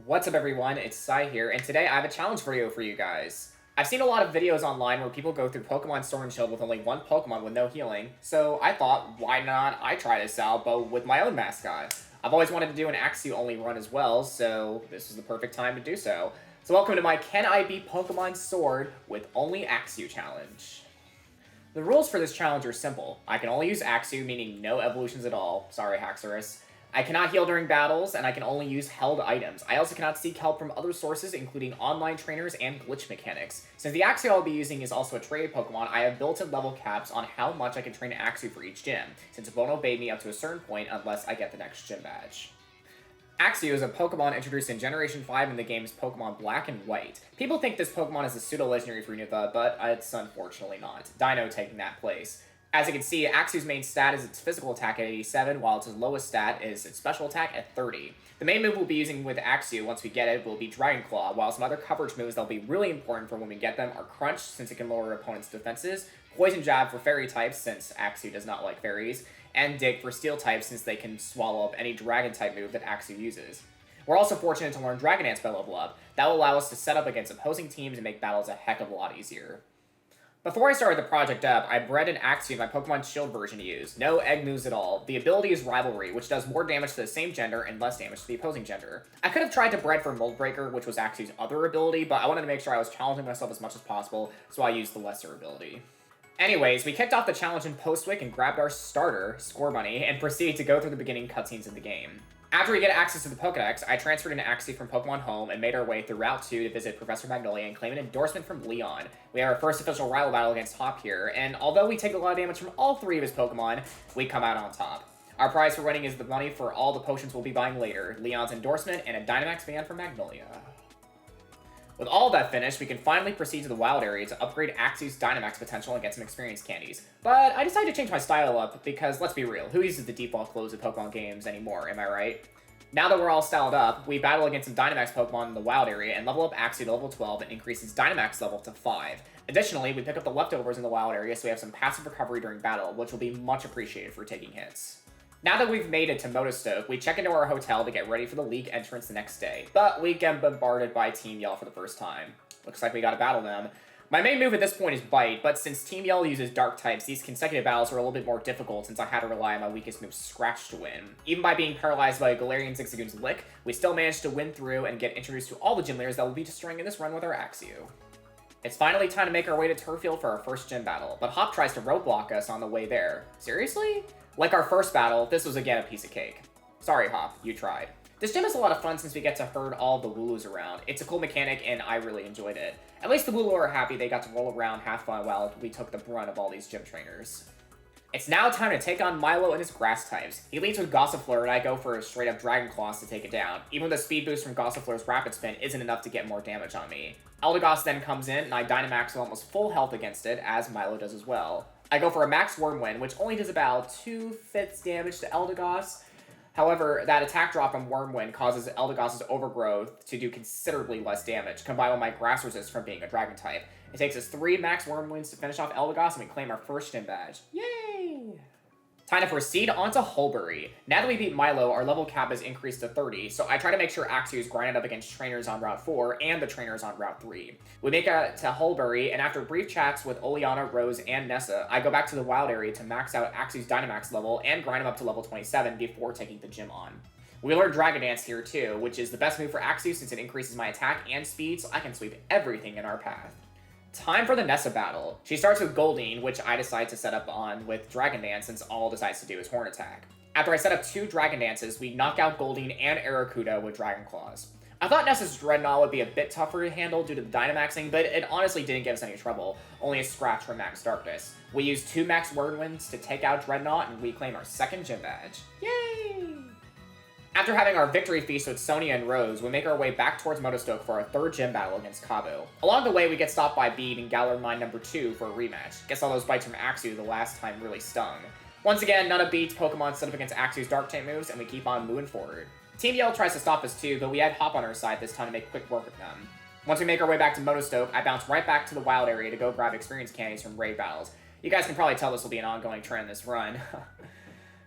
What's up everyone, it's Sai here, and today I have a challenge video for you guys. I've seen a lot of videos online where people go through Pokemon Sword and Shield with only one Pokemon with no healing, so I thought, why not I try this out, but with my own mascot? I've always wanted to do an Axew only run as well, so this is the perfect time to do so. So welcome to my Can I Beat Pokemon Sword with Only Axew challenge. The rules for this challenge are simple. I can only use Axew, meaning no evolutions at all. Sorry, Haxorus. I cannot heal during battles, and I can only use held items. I also cannot seek help from other sources, including online trainers and glitch mechanics. Since the Axew I'll be using is also a traded Pokemon, I have built-in level caps on how much I can train Axew for each gym, since it won't obey me up to a certain point unless I get the next gym badge. Axew is a Pokemon introduced in Generation 5 in the game's Pokemon Black and White. People think this Pokemon is a pseudo-legendary for Unitha, but it's unfortunately not. Dino taking that place. As you can see, Axew's main stat is its physical attack at 87, while its lowest stat is its special attack at 30. The main move we'll be using with Axew, once we get it, will be Dragon Claw, while some other coverage moves that'll be really important for when we get them are Crunch, since it can lower opponents' defenses, Poison Jab for Fairy types, since Axew does not like fairies, and Dig for Steel types, since they can swallow up any Dragon type move that Axew uses. We're also fortunate to learn Dragon Dance by level up. That will allow us to set up against opposing teams and make battles a heck of a lot easier. Before I started the project up, I bred an Axew in my Pokemon Shield version to use. No egg moves at all. The ability is Rivalry, which does more damage to the same gender and less damage to the opposing gender. I could have tried to bred for Mold Breaker, which was Axew's other ability, but I wanted to make sure I was challenging myself as much as possible, so I used the lesser ability. Anyways, we kicked off the challenge in Postwick and grabbed our starter, Scorbunny, and proceeded to go through the beginning cutscenes of the game. After we get access to the Pokedex, I transferred an Axew from Pokemon Home and made our way through Route 2 to visit Professor Magnolia and claim an endorsement from Leon. We have our first official rival battle against Hop here, and although we take a lot of damage from all three of his Pokemon, we come out on top. Our prize for winning is the money for all the potions we'll be buying later, Leon's endorsement, and a Dynamax band from Magnolia. With all of that finished, we can finally proceed to the wild area to upgrade Axew's Dynamax potential and get some experience candies. But I decided to change my style up because, let's be real, who uses the default clothes of Pokemon games anymore, am I right? Now that we're all styled up, we battle against some Dynamax Pokemon in the wild area and level up Axew to level 12 and increase its Dynamax level to 5. Additionally, we pick up the leftovers in the wild area so we have some passive recovery during battle, which will be much appreciated for taking hits. Now that we've made it to Motostoke, we check into our hotel to get ready for the league entrance the next day, but we get bombarded by Team Yell for the first time. Looks like we gotta battle them. My main move at this point is Bite, but since Team Yell uses Dark types, these consecutive battles are a little bit more difficult since I had to rely on my weakest move, Scratch, to win. Even by being paralyzed by Galarian Zigzagoon's Lick, we still managed to win through and get introduced to all the gym leaders that we'll be destroying in this run with our Axew. It's finally time to make our way to Turffield for our first gym battle, but Hop tries to roadblock us on the way there. Seriously? Like our first battle, this was again a piece of cake. Sorry, Hop, you tried. This gym is a lot of fun since we get to herd all the Wooloos around. It's a cool mechanic, and I really enjoyed it. At least the Wooloo are happy they got to roll around, have fun, while we took the brunt of all these gym trainers. It's now time to take on Milo and his grass types. He leads with Gossifleur, and I go for a straight-up Dragon Claws to take it down. Even the speed boost from Gossifleur's Rapid Spin isn't enough to get more damage on me. Eldegoss then comes in, and I Dynamax with almost full health against it, as Milo does as well. I go for a Max Wyrmwind, which only does about 2/5 damage to Eldegoss. However, that attack drop from Wyrmwind causes Eldegoss's Overgrowth to do considerably less damage, combined with my Grass Resist from being a Dragon type. It takes us 3 Max Wyrmwinds to finish off Eldegoss, and we claim our first gym badge. Yay! Time to proceed onto Hulbury. Now that we beat Milo, our level cap is increased to 30, so I try to make sure Axew is grinded up against trainers on Route 4 and the trainers on Route 3. We make it to Hulbury, and after brief chats with Oleana, Rose, and Nessa, I go back to the wild area to max out Axew's Dynamax level and grind him up to level 27 before taking the gym on. We learn Dragon Dance here too, which is the best move for Axew since it increases my attack and speed, so I can sweep everything in our path. Time for the Nessa Battle. She starts with Goldeen, which I decide to set up on with Dragon Dance since all it decides to do is Horn Attack. After I set up 2 Dragon Dances, we knock out Goldeen and Arrokuda with Dragon Claws. I thought Nessa's Dreadnought would be a bit tougher to handle due to the Dynamaxing, but it honestly didn't give us any trouble, only a scratch from Max Darkness. We used 2 Max Wyrmwinds to take out Dreadnought, and we claim our second gym badge. Yay! After having our victory feast with Sonia and Rose, we make our way back towards Motostoke for our third gym battle against Cabo. Along the way, we get stopped by Bede and Galar Mine number 2 for a rematch. Guess all those bites from Axew the last time really stung. Once again, none of Bede's Pokemon set up against Axew's Dark type moves, and we keep on moving forward. Team Yell tries to stop us too, but we had Hop on our side this time to make quick work of them. Once we make our way back to Motostoke, I bounce right back to the wild area to go grab experience candies from raid battles. You guys can probably tell this will be an ongoing trend in this run.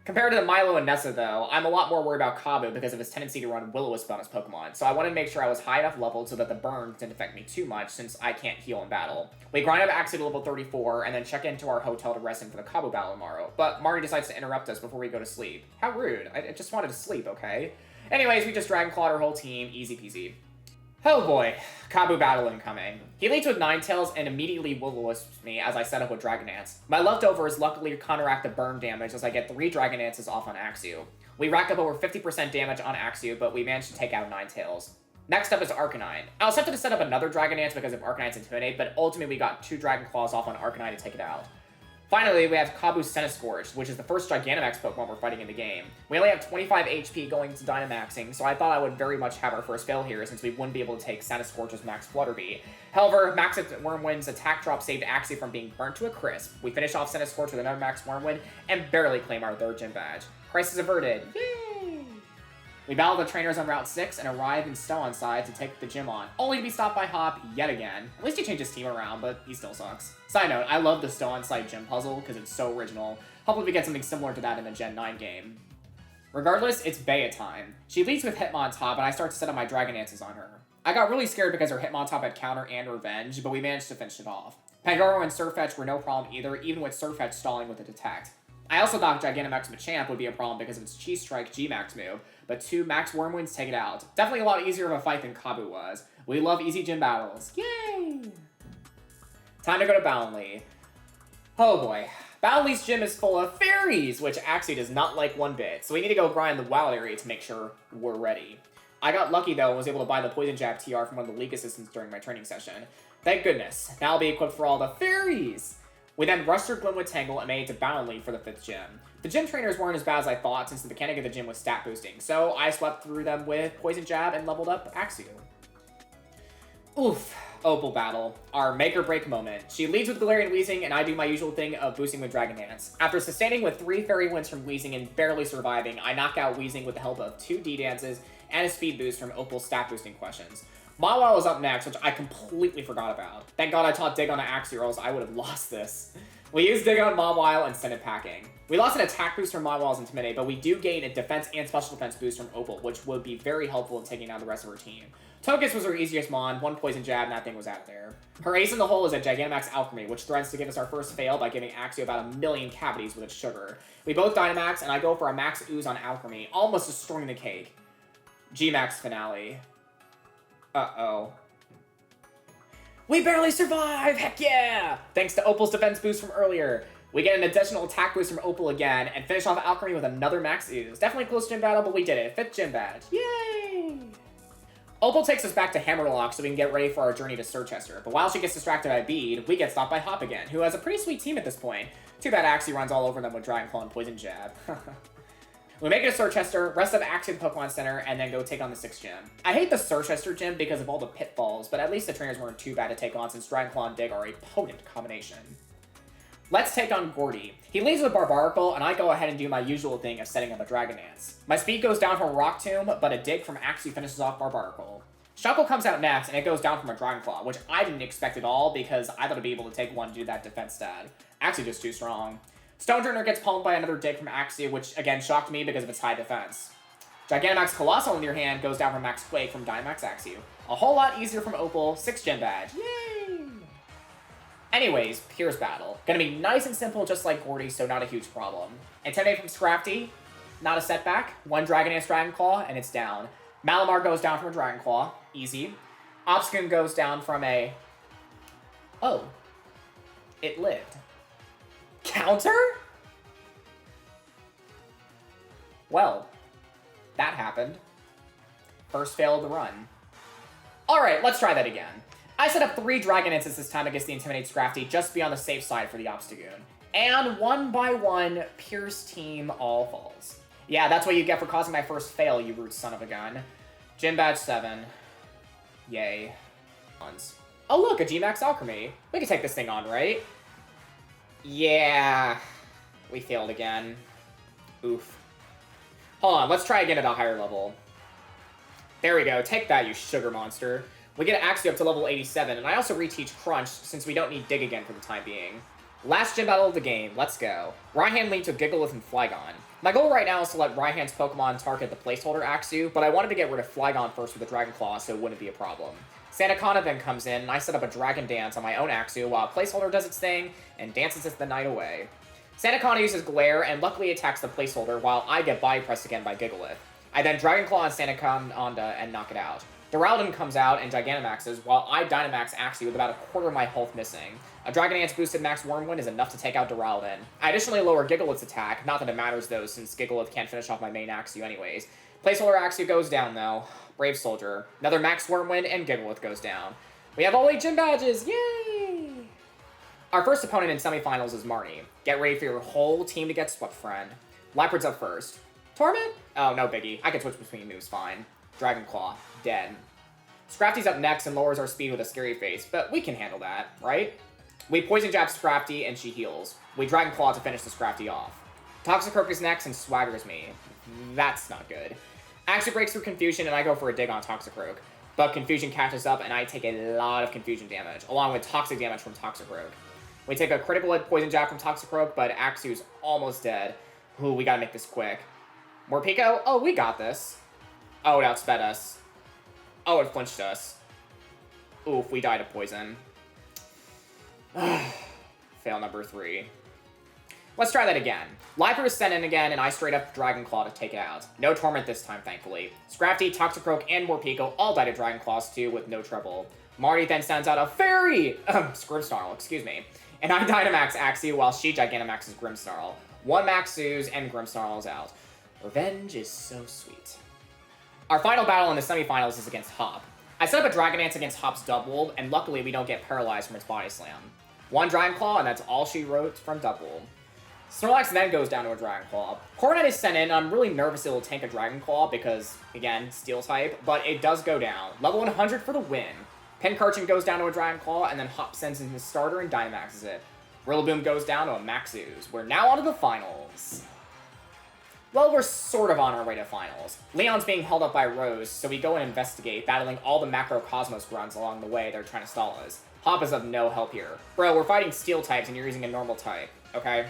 Compared to the Milo and Nessa, though, I'm a lot more worried about Kabu because of his tendency to run Will-O-Wisp on his Pokemon, so I wanted to make sure I was high enough leveled so that the burn didn't affect me too much since I can't heal in battle. We grind up Axew to level 34 and then check into our hotel to rest in for the Kabu battle tomorrow, but Marnie decides to interrupt us before we go to sleep. How rude. I just wanted to sleep, okay? Anyways, we just Dragon Clawed our whole team, easy peasy. Oh boy, Kabu battle incoming. He leads with Ninetales and immediately Will-O-Wisps me as I set up with Dragon Dance. My leftovers luckily counteract the burn damage as I get 3 Dragon Dances off on Axew. We rack up over 50% damage on Axew, but we managed to take out Ninetales. Next up is Arcanine. I was tempted to set up another Dragon Dance because of Arcanine's Intimidate, but ultimately we got 2 Dragon Claws off on Arcanine to take it out. Finally, we have Kabu's Centiskorch, which is the first Gigantamax Pokemon we're fighting in the game. We only have 25 HP going to Dynamaxing, so I thought I would very much have our first fail here since we wouldn't be able to take Centiskorch's Max Flutterby. However, Max Wormwind's attack drop saved Axew from being burnt to a crisp. We finish off Centiskorch with another Max Wormwind and barely claim our 3rd gym badge. Crisis averted. Yay! We battle the trainers on Route 6 and arrive in Stow-on-Side to take the gym on, only to be stopped by Hop yet again. At least he changed his team around, but he still sucks. Side note, I love the Stow-on-Side gym puzzle because it's so original. Hopefully we get something similar to that in the Gen 9 game. Regardless, it's Bea time. She leads with Hitmontop, and I start to set up my Dragon Dances on her. I got really scared because her Hitmontop had Counter and Revenge, but we managed to finish it off. Pangoro and Surfetch were no problem either, even with Surfetch stalling with a Detect. I also thought Gigantamax Machamp would be a problem because of its Cheese Strike G-Max move, but 2 Max Wormwinds take it out. Definitely a lot easier of a fight than Kabu was. We love easy gym battles. Yay! Time to go to Boundley. Oh boy. Boundley's gym is full of fairies, which Axew does not like one bit, so we need to go grind the wild area to make sure we're ready. I got lucky though and was able to buy the Poison Jab TR from one of the League Assistants during my training session. Thank goodness. Now I'll be equipped for all the fairies! We then rushed through Glimwood Tangle and made it to Boundley for the 5th gym. The gym trainers weren't as bad as I thought since the mechanic of the gym was stat boosting, so I swept through them with Poison Jab and leveled up Axew. Oof. Opal battle. Our make or break moment. She leads with Galarian Weezing and I do my usual thing of boosting with Dragon Dance. After sustaining with 3 Fairy Winds from Weezing and barely surviving, I knock out Weezing with the help of 2 D-Dances and a speed boost from Opal's stat boosting questions. Mawile is up next, which I completely forgot about. Thank God I taught Dig on an Axew or else I would have lost this. We used Dig on Mawile and sent it packing. We lost an attack boost from Mawile's Intimidate, but we do gain a defense and special defense boost from Opal, which would be very helpful in taking down the rest of her team. Togekiss was her easiest mon, 1 Poison Jab, and that thing was out of there. Her ace in the hole is a Gigantamax Alchemy, which threatens to give us our first fail by giving Axew about 1,000,000 cavities with its sugar. We both Dynamax, and I go for a Max Ooze on Alchemy, almost destroying the cake. G-Max Finale. Uh-oh. We barely survive! Heck yeah! Thanks to Opal's defense boost from earlier. We get an additional attack boost from Opal again, and finish off Alchemy with another Max Ooze. Definitely close gym battle, but we did it. 5th gym badge. Yay! Opal takes us back to Hammerlock so we can get ready for our journey to Sirchester, but while she gets distracted by Bead, we get stopped by Hop again, who has a pretty sweet team at this point. Too bad Axew runs all over them with Dragon Claw and Poison Jab. We make it to Sirchester, rest up Axew Pokemon Center, and then go take on the 6th gym. I hate the Sirchester gym because of all the pitfalls, but at least the trainers weren't too bad to take on since Dragon Claw and Dig are a potent combination. Let's take on Gordy. He leads with Barbaracle, and I go ahead and do my usual thing of setting up a Dragon Dance. My speed goes down from Rock Tomb, but a Dig from Axew finishes off Barbaracle. Shuckle comes out next, and it goes down from a Dragon Claw, which I didn't expect at all because I thought I'd be able to take one to do that defense stat. Axew just too strong. Stone Turner gets pwned by another Dig from Axew, which again shocked me because of its high defense. Gigantamax Colossal, on the other hand, goes down from Max Quake from Dynamax Axew. A whole lot easier from Opal, 6th gen badge. Yay! Anyways, Pierce battle. Gonna be nice and simple just like Gordy, so not a huge problem. Intimidate from Scrafty, not a setback. 1 Dragon Dance Dragon Claw, and it's down. Malamar goes down from a Dragon Claw, easy. Obscune goes down from a... Oh. It lived. Counter? Well, that happened. First fail of the run. Alright, let's try that again. I set up 3 Dragon Dances this time against the Intimidate Scrafty just to be on the safe side for the Obstagoon. And 1 by 1, Pierce team all falls. Yeah, that's what you get for causing my first fail, you rude son of a gun. Gym badge 7. Yay. Oh look, a G-Max Alchemy. We can take this thing on, right? Yeah. We failed again. Oof. Hold on, let's try again at a higher level. There we go, take that, you sugar monster. We get Axew up to level 87, and I also reteach Crunch since we don't need Dig again for the time being. Last gym battle of the game, let's go. Raihan leads with Gigalith and Flygon. My goal right now is to let Raihan's Pokemon target the placeholder Axew, but I wanted to get rid of Flygon first with a Dragon Claw so it wouldn't be a problem. Santakana then comes in, and I set up a Dragon Dance on my own Axew while placeholder does its thing and dances the night away. Santakana uses Glare and luckily attacks the placeholder while I get body pressed again by Gigalith. I then Dragon Claw on Santakana and knock it out. Duraludon comes out and Gigantamaxes while I Dynamax Axew with about a quarter of my health missing. A Dragon Dance boosted Max Wormwind is enough to take out Duraludon. I additionally lower Gigalith's attack, not that it matters though since Gigalith can't finish off my main Axew anyways. Placeholder Axew goes down though. Brave Soldier. Another Max Wormwind and Gigalith goes down. We have all 8 gym badges! Yay! Our first opponent in semifinals is Marnie. Get ready for your whole team to get swept, friend. Leopard's up first. Torment? Oh, no biggie. I can switch between moves fine. Dragon Claw. Dead. Scrafty's up next and lowers our speed with a scary face, but we can handle that, right? We Poison Jab Scrafty and she heals. We Dragon Claw to finish the Scrafty off. Toxicroak is next and swaggers me. That's not good. Axew breaks through Confusion and I go for a dig on Toxicroak. But Confusion catches up and I take a lot of Confusion damage, along with Toxic damage from Toxicroak. We take a critical hit Poison Jab from Toxicroak, but Axew's almost dead. Ooh, we gotta make this quick. Morpeko? Oh, we got this. Oh, it outsped us. Oh, it flinched us. Oof, we died of poison. Fail number 3. Let's try that again. Lifer is sent in again, and I straight up Dragon Claw to take it out. No Torment this time, thankfully. Scrafty, Toxicroak, and Morpeko all died of Dragon Claws too with no trouble. Marty then sends out a Fairy! Grimmsnarl, excuse me. And I Dynamax Axew while she Gigantamaxes Grimmsnarl. 1 Max Ooze and Grimmsnarl is out. Revenge is so sweet. Our final battle in the semifinals is against Hop. I set up a Dragon Dance against Hop's Double, and luckily we don't get paralyzed from its Body Slam. 1 Dragon Claw, and that's all she wrote from Double. Snorlax then goes down to a Dragon Claw. Corviknight is sent in, and I'm really nervous it will tank a Dragon Claw because, again, Steel type, but it does go down. Level 100 for the win. Pincurchin goes down to a Dragon Claw, and then Hop sends in his starter and Dynamaxes it. Rillaboom goes down to a Max Ooze. We're now on to the finals. Well, we're sort of on our way to finals. Leon's being held up by Rose, so we go and investigate, battling all the Macrocosmos grunts along the way they're trying to stall us. Hop is of no help here. Bro, we're fighting Steel types and you're using a normal type, okay?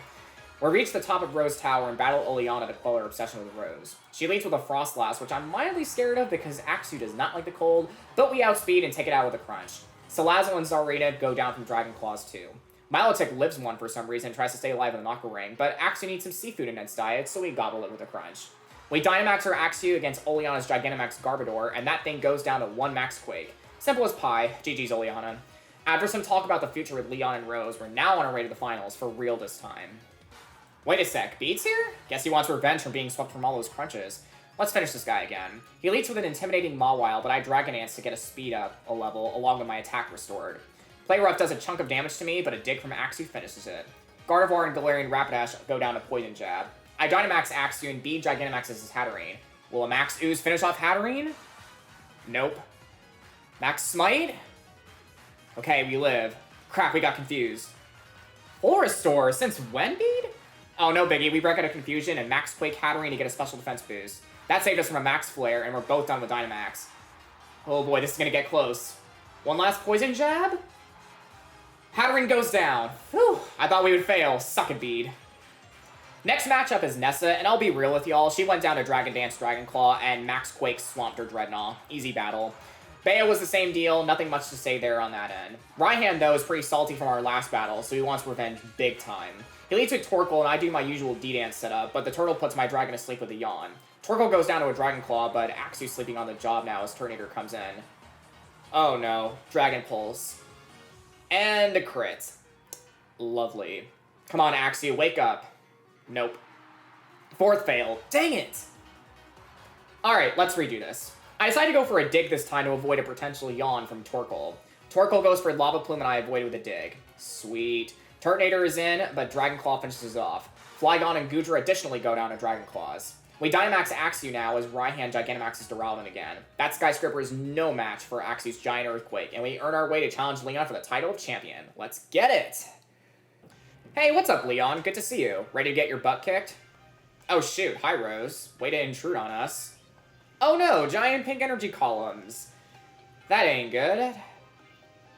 We reach the top of Rose Tower and battle Oleana to quell her obsession with Rose. She leads with a Frost Blast, which I'm mildly scared of because Axew does not like the cold, but we outspeed and take it out with a crunch. Salazzle and Zarina go down from Dragon Claws too. Milotic lives one for some reason and tries to stay alive in the Aqua Ring, but Axew needs some seafood in its diet, so we gobble it with a crunch. We Dynamax our Axew against Oleana's Gigantamax Garbodor, and that thing goes down to 1 Max Quake. Simple as pie. GG's Oleana. After some talk about the future with Leon and Rose, we're now on our way to the finals, for real this time. Wait a sec, Beats here? Guess he wants revenge from being swept from all those crunches. Let's finish this guy again. He leads with an intimidating Mawile, but I Dragon Dance to get a speed up a level, along with my attack restored. Play Rough does a chunk of damage to me, but a dig from Axew finishes it. Gardevoir and Galarian Rapidash go down to Poison Jab. I Dynamax Axew and B Gigantamaxes his Hatterene. Will a Max Ooze finish off Hatterene? Nope. Max Smite? Okay, we live. Crap, we got confused. Full Restore? Since when, Bede? Oh, no biggie. We break out of Confusion and Max Quake Hatterene to get a special defense boost. That saved us from a Max Flare, and we're both done with Dynamax. Oh boy, this is gonna get close. One last Poison Jab? Hatterene goes down. Whew, I thought we would fail. Suck it, Bede. Next matchup is Nessa, and I'll be real with y'all. She went down to Dragon Dance Dragon Claw, and Max Quake swamped her Dreadnought. Easy battle. Bea was the same deal. Nothing much to say there on that end. Raihan, though, is pretty salty from our last battle, so he wants revenge big time. He leads with Torkoal, and I do my usual D-Dance setup, but the turtle puts my dragon to sleep with a yawn. Torkoal goes down to a Dragon Claw, but Axew's sleeping on the job now as Turtonator comes in. Oh no. Dragon Pulse. And a crit. Lovely. Come on, Axew, wake up. Nope. 4th fail. Dang it! Alright, let's redo this. I decided to go for a dig this time to avoid a potential yawn from Torkoal. Torkoal goes for Lava Plume and I avoid with a dig. Sweet. Turtonator is in, but Dragon Claw finishes off. Flygon and Goodra additionally go down to Dragon Claws. We Dynamax Axew now as Raihan Gigantamaxes Duraludon again. That Skyscraper is no match for Axew's Giant Earthquake, and we earn our way to challenge Leon for the title of champion. Let's get it! Hey, what's up, Leon? Good to see you. Ready to get your butt kicked? Oh shoot, hi Rose. Way to intrude on us. Oh no, giant pink energy columns. That ain't good.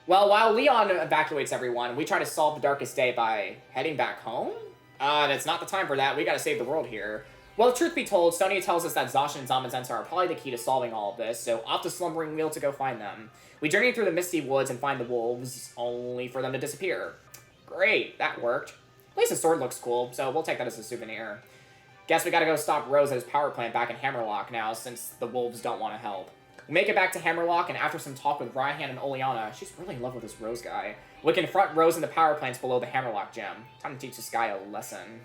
Well, while Leon evacuates everyone, we try to solve the darkest day by heading back home? It's not the time for that. We gotta save the world here. Well, truth be told, Sonia tells us that Zacian and Zamazenta are probably the key to solving all of this, so off the slumbering wheel to go find them. We journey through the misty woods and find the wolves, only for them to disappear. Great, that worked. At least the sword looks cool, so we'll take that as a souvenir. Guess we gotta go stop Rose at his power plant back in Hammerlock now, since the wolves don't want to help. We make it back to Hammerlock, and after some talk with Raihan and Oleana, she's really in love with this Rose guy, we confront Rose in the power plants below the Hammerlock gym. Time to teach this guy a lesson.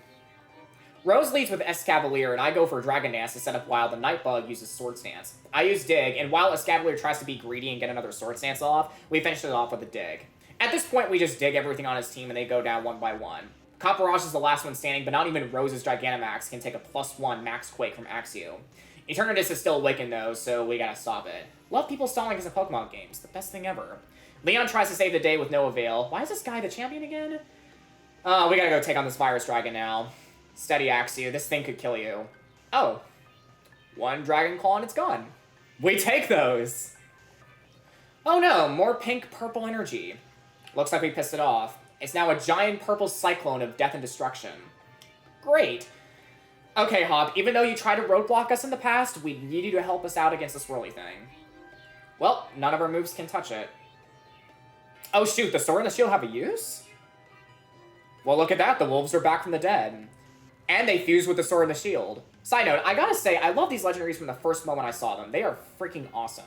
Rose leads with Escavalier, and I go for Dragon Dance to set up while the Nightbug uses Sword Stance. I use Dig, and while Escavalier tries to be greedy and get another Sword Stance off, we finish it off with a Dig. At this point, we just dig everything on his team, and they go down one by one. Copperage is the last one standing, but not even Rose's Gigantamax can take a +1 Max Quake from Axew. Eternatus is still awakened though, so we gotta stop it. Love people stalling us in Pokemon games. The best thing ever. Leon tries to save the day with no avail. Why is this guy the champion again? We gotta go take on this Virus Dragon now. Steady, Axew. This thing could kill you. Oh. One Dragon Claw and it's gone. We take those! Oh no, more pink-purple energy. Looks like we pissed it off. It's now a giant purple cyclone of death and destruction. Great. Okay, Hop, even though you tried to roadblock us in the past, we need you to help us out against this swirly thing. Well, none of our moves can touch it. Oh shoot, the Sword and the Shield have a use? Well, look at that, the wolves are back from the dead. And they fuse with the Sword and the Shield. Side note, I gotta say, I love these legendaries from the first moment I saw them. They are freaking awesome.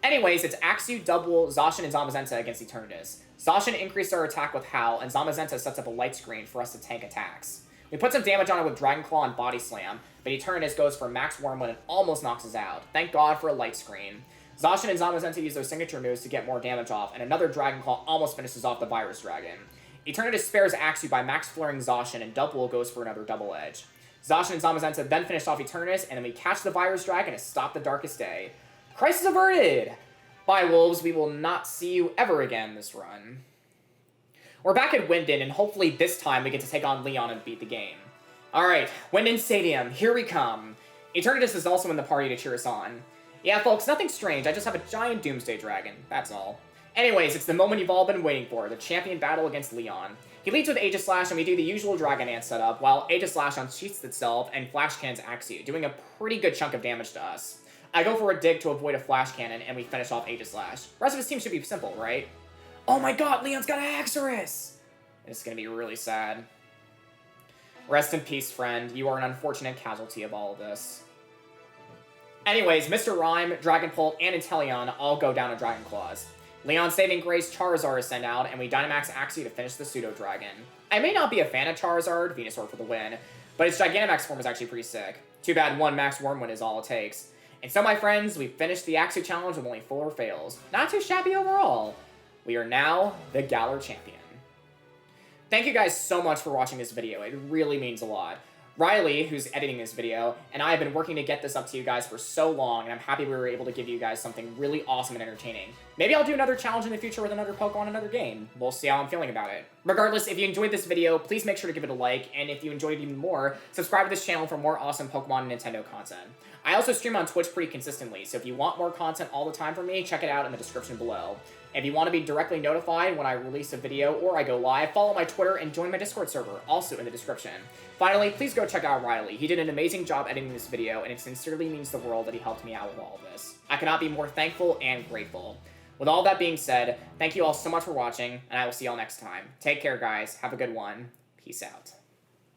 Anyways, it's Axew, Double, Zacian, and Zamazenta against Eternatus. Zacian increased our attack with Howl, and Zamazenta sets up a light screen for us to tank attacks. We put some damage on it with Dragon Claw and Body Slam, but Eternatus goes for Max Wormwood and almost knocks us out. Thank God for a light screen. Zacian and Zamazenta use their signature moves to get more damage off, and another Dragon Claw almost finishes off the Virus Dragon. Eternatus spares Axew by Max Flaring Zacian, and Double goes for another Double Edge. Zacian and Zamazenta then finish off Eternatus, and then we catch the Virus Dragon and stop the Darkest Day. Crisis averted! Bye, Wolves. We will not see you ever again this run. We're back at Winden, and hopefully this time we get to take on Leon and beat the game. Alright, Winden Stadium, here we come. Eternatus is also in the party to cheer us on. Yeah, folks, nothing strange, I just have a giant Doomsday Dragon, that's all. Anyways, it's the moment you've all been waiting for, the champion battle against Leon. He leads with Aegislash, and we do the usual Dragon Dance setup, while Aegislash unsheaths itself and Flash Cannons Axew, doing a pretty good chunk of damage to us. I go for a Dig to avoid a Flash Cannon, and we finish off Aegislash. The rest of his team should be simple, right? Oh my god, Leon's got a Haxorus! It's gonna be really sad. Rest in peace, friend. You are an unfortunate casualty of all of this. Anyways, Mr. Rhyme, Dragonpult, and Inteleon all go down to Dragon Claws. Leon's Saving Grace Charizard is sent out, and we Dynamax Axew to finish the Pseudo-Dragon. I may not be a fan of Charizard, Venusaur for the win, but its Gigantamax form is actually pretty sick. Too bad one Max Wormwood is all it takes. And so, my friends, we finished the Axew challenge with only 4 fails. Not too shabby overall. We are now the Galar Champion. Thank you guys so much for watching this video. It really means a lot. Riley, who's editing this video, and I have been working to get this up to you guys for so long, and I'm happy we were able to give you guys something really awesome and entertaining. Maybe I'll do another challenge in the future with another Pokemon, another game. We'll see how I'm feeling about it. Regardless, if you enjoyed this video, please make sure to give it a like, and if you enjoyed it even more, subscribe to this channel for more awesome Pokemon and Nintendo content. I also stream on Twitch pretty consistently, so if you want more content all the time from me, check it out in the description below. If you want to be directly notified when I release a video or I go live, follow my Twitter and join my Discord server, also in the description. Finally, please go check out Riley. He did an amazing job editing this video, and it sincerely means the world that he helped me out with all of this. I cannot be more thankful and grateful. With all that being said, thank you all so much for watching, and I will see y'all next time. Take care, guys. Have a good one. Peace out.